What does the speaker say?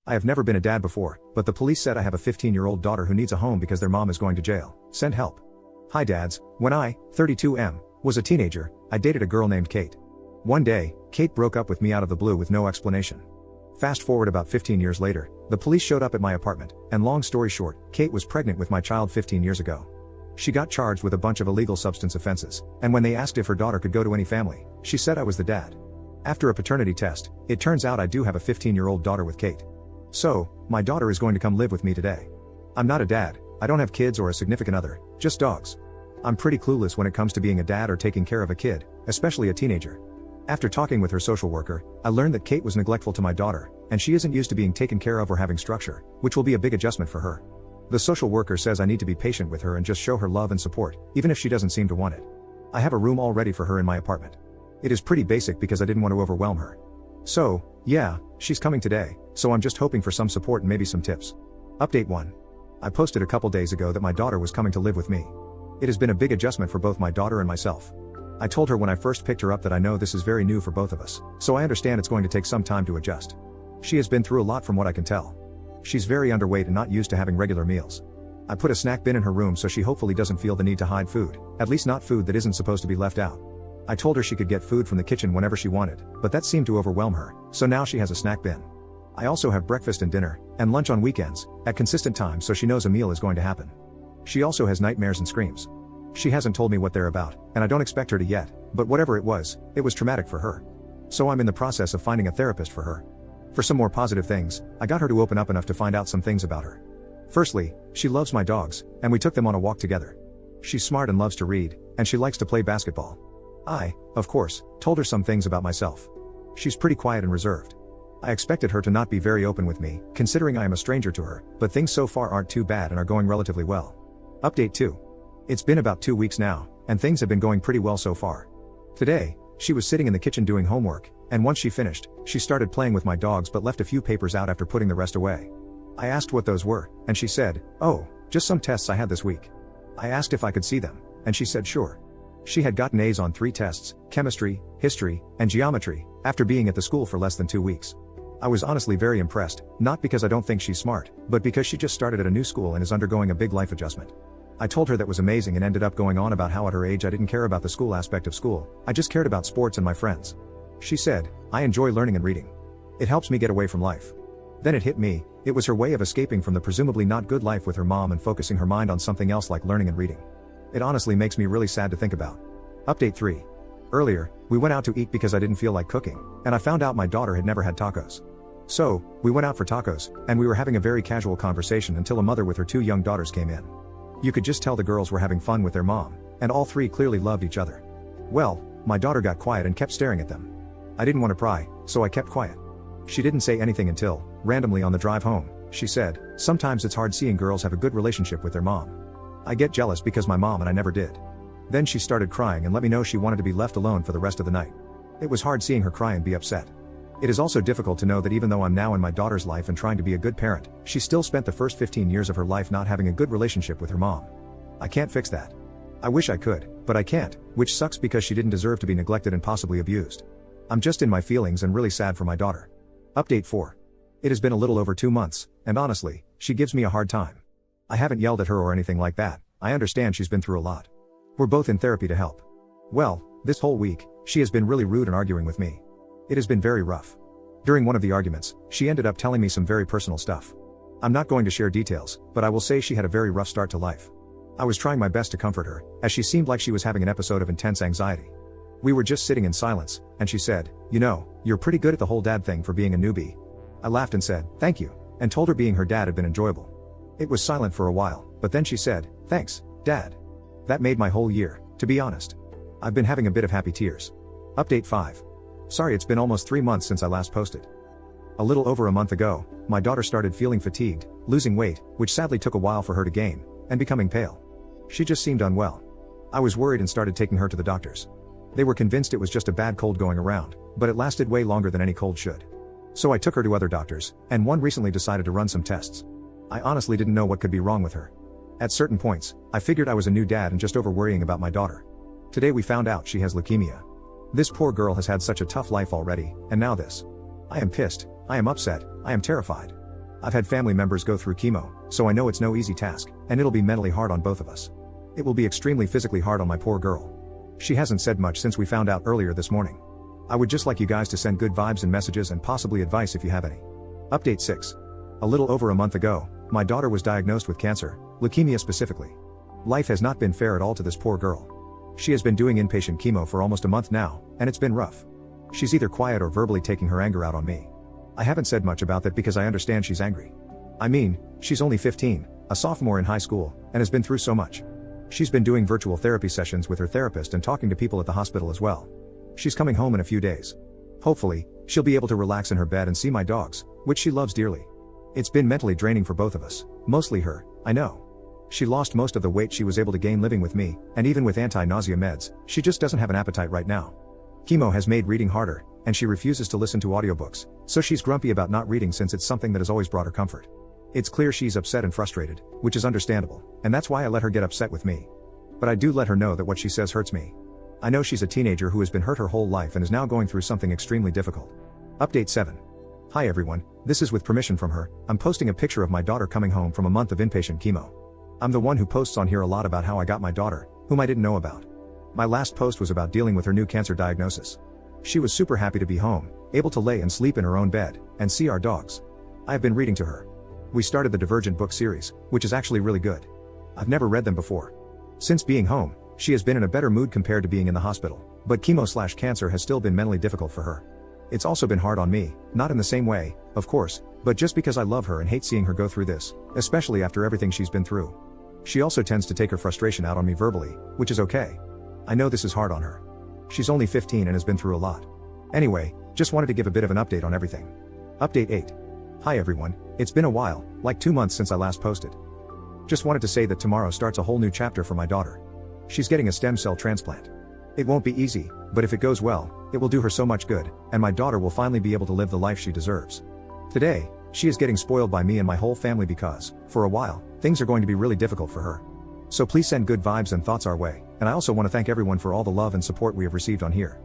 I have never been a dad before, but the police said I have a 15-year-old daughter who needs a home because their mom is going to jail. Send help. Hi dads, when I, 32M, was a teenager, I dated a girl named Kate. One day, Kate broke up with me out of the blue with no explanation. Fast forward about 15 years later, the police showed up at my apartment, and long story short, Kate was pregnant with my child 15 years ago. She got charged with a bunch of illegal substance offenses, and when they asked if her daughter could go to any family, she said I was the dad. After a paternity test, it turns out I do have a 15-year-old daughter with Kate. So, my daughter is going to come live with me today. I'm not a dad, I don't have kids or a significant other, just dogs. I'm pretty clueless when it comes to being a dad or taking care of a kid, especially a teenager. After talking with her social worker, I learned that Kate was neglectful to my daughter, and she isn't used to being taken care of or having structure, which will be a big adjustment for her. The social worker says I need to be patient with her and just show her love and support, even if she doesn't seem to want it. I have a room all ready for her in my apartment. It is pretty basic because I didn't want to overwhelm her. So, yeah, she's coming today, so I'm just hoping for some support and maybe some tips. Update 1. I posted a couple days ago that my daughter was coming to live with me. It has been a big adjustment for both my daughter and myself. I told her when I first picked her up that I know this is very new for both of us, so I understand it's going to take some time to adjust. She has been through a lot from what I can tell. She's very underweight and not used to having regular meals. I put a snack bin in her room so she hopefully doesn't feel the need to hide food, at least not food that isn't supposed to be left out. I told her she could get food from the kitchen whenever she wanted, but that seemed to overwhelm her, so now she has a snack bin. I also have breakfast and dinner, and lunch on weekends, at consistent times so she knows a meal is going to happen. She also has nightmares and screams. She hasn't told me what they're about, and I don't expect her to yet, but whatever it was traumatic for her. So I'm in the process of finding a therapist for her. For some more positive things, I got her to open up enough to find out some things about her. Firstly, she loves my dogs, and we took them on a walk together. She's smart and loves to read, and she likes to play basketball. I, of course, told her some things about myself. She's pretty quiet and reserved. I expected her to not be very open with me, considering I am a stranger to her, but things so far aren't too bad and are going relatively well. Update 2. It's been about 2 weeks now, and things have been going pretty well so far. Today, she was sitting in the kitchen doing homework, and once she finished, she started playing with my dogs but left a few papers out after putting the rest away. I asked what those were, and she said, "Oh, just some tests I had this week." I asked if I could see them, and she said sure. She had gotten A's on 3 tests, chemistry, history, and geometry, after being at the school for less than 2 weeks. I was honestly very impressed, not because I don't think she's smart, but because she just started at a new school and is undergoing a big life adjustment. I told her that was amazing and ended up going on about how at her age I didn't care about the school aspect of school, I just cared about sports and my friends. She said, "I enjoy learning and reading. It helps me get away from life." Then it hit me, it was her way of escaping from the presumably not good life with her mom and focusing her mind on something else like learning and reading. It honestly makes me really sad to think about. Update 3. Earlier, we went out to eat because I didn't feel like cooking, and I found out my daughter had never had tacos. So, we went out for tacos, and we were having a very casual conversation until a mother with her 2 young daughters came in. You could just tell the girls were having fun with their mom, and all 3 clearly loved each other. Well, my daughter got quiet and kept staring at them. I didn't want to pry, so I kept quiet. She didn't say anything until, randomly on the drive home, she said, "Sometimes it's hard seeing girls have a good relationship with their mom. I get jealous because my mom and I never did." Then she started crying and let me know she wanted to be left alone for the rest of the night. It was hard seeing her cry and be upset. It is also difficult to know that even though I'm now in my daughter's life and trying to be a good parent, she still spent the first 15 years of her life not having a good relationship with her mom. I can't fix that. I wish I could, but I can't, which sucks because she didn't deserve to be neglected and possibly abused. I'm just in my feelings and really sad for my daughter. Update 4. It has been a little over 2 months, and honestly, she gives me a hard time. I haven't yelled at her or anything like that, I understand she's been through a lot. We're both in therapy to help. Well, this whole week, she has been really rude and arguing with me. It has been very rough. During one of the arguments, she ended up telling me some very personal stuff. I'm not going to share details, but I will say she had a very rough start to life. I was trying my best to comfort her, as she seemed like she was having an episode of intense anxiety. We were just sitting in silence, and she said, "You know, you're pretty good at the whole dad thing for being a newbie." I laughed and said, "Thank you," and told her being her dad had been enjoyable. It was silent for a while, but then she said, "Thanks, Dad." That made my whole year, to be honest. I've been having a bit of happy tears. Update 5. Sorry it's been almost 3 months since I last posted. A little over a month ago, my daughter started feeling fatigued, losing weight, which sadly took a while for her to gain, and becoming pale. She just seemed unwell. I was worried and started taking her to the doctors. They were convinced it was just a bad cold going around, but it lasted way longer than any cold should. So I took her to other doctors, and one recently decided to run some tests. I honestly didn't know what could be wrong with her. At certain points, I figured I was a new dad and just over worrying about my daughter. Today we found out she has leukemia. This poor girl has had such a tough life already, and now this. I am pissed, I am upset, I am terrified. I've had family members go through chemo, so I know it's no easy task, and it'll be mentally hard on both of us. It will be extremely physically hard on my poor girl. She hasn't said much since we found out earlier this morning. I would just like you guys to send good vibes and messages and possibly advice if you have any. Update 6. A little over a month ago, my daughter was diagnosed with cancer, leukemia specifically. Life has not been fair at all to this poor girl. She has been doing inpatient chemo for almost a month now, and it's been rough. She's either quiet or verbally taking her anger out on me. I haven't said much about that because I understand she's angry. I mean, she's only 15, a sophomore in high school, and has been through so much. She's been doing virtual therapy sessions with her therapist and talking to people at the hospital as well. She's coming home in a few days. Hopefully, she'll be able to relax in her bed and see my dogs, which she loves dearly. It's been mentally draining for both of us, mostly her, I know. She lost most of the weight she was able to gain living with me, and even with anti-nausea meds, she just doesn't have an appetite right now. Chemo has made reading harder, and she refuses to listen to audiobooks, so she's grumpy about not reading since it's something that has always brought her comfort. It's clear she's upset and frustrated, which is understandable, and that's why I let her get upset with me. But I do let her know that what she says hurts me. I know she's a teenager who has been hurt her whole life and is now going through something extremely difficult. Update 7. Hi everyone, this is with permission from her. I'm posting a picture of my daughter coming home from a month of inpatient chemo. I'm the one who posts on here a lot about how I got my daughter, whom I didn't know about. My last post was about dealing with her new cancer diagnosis. She was super happy to be home, able to lay and sleep in her own bed, and see our dogs. I have been reading to her. We started the Divergent book series, which is actually really good. I've never read them before. Since being home, she has been in a better mood compared to being in the hospital, but chemo/cancer has still been mentally difficult for her. It's also been hard on me, not in the same way, of course, but just because I love her and hate seeing her go through this, especially after everything she's been through. She also tends to take her frustration out on me verbally, which is okay. I know this is hard on her. She's only 15 and has been through a lot. Anyway, just wanted to give a bit of an update on everything. Update 8. Hi everyone, it's been a while, like 2 months since I last posted. Just wanted to say that tomorrow starts a whole new chapter for my daughter. She's getting a stem cell transplant. It won't be easy, but if it goes well, it will do her so much good, and my daughter will finally be able to live the life she deserves. Today, she is getting spoiled by me and my whole family because, for a while, things are going to be really difficult for her. So please send good vibes and thoughts our way, and I also want to thank everyone for all the love and support we have received on here.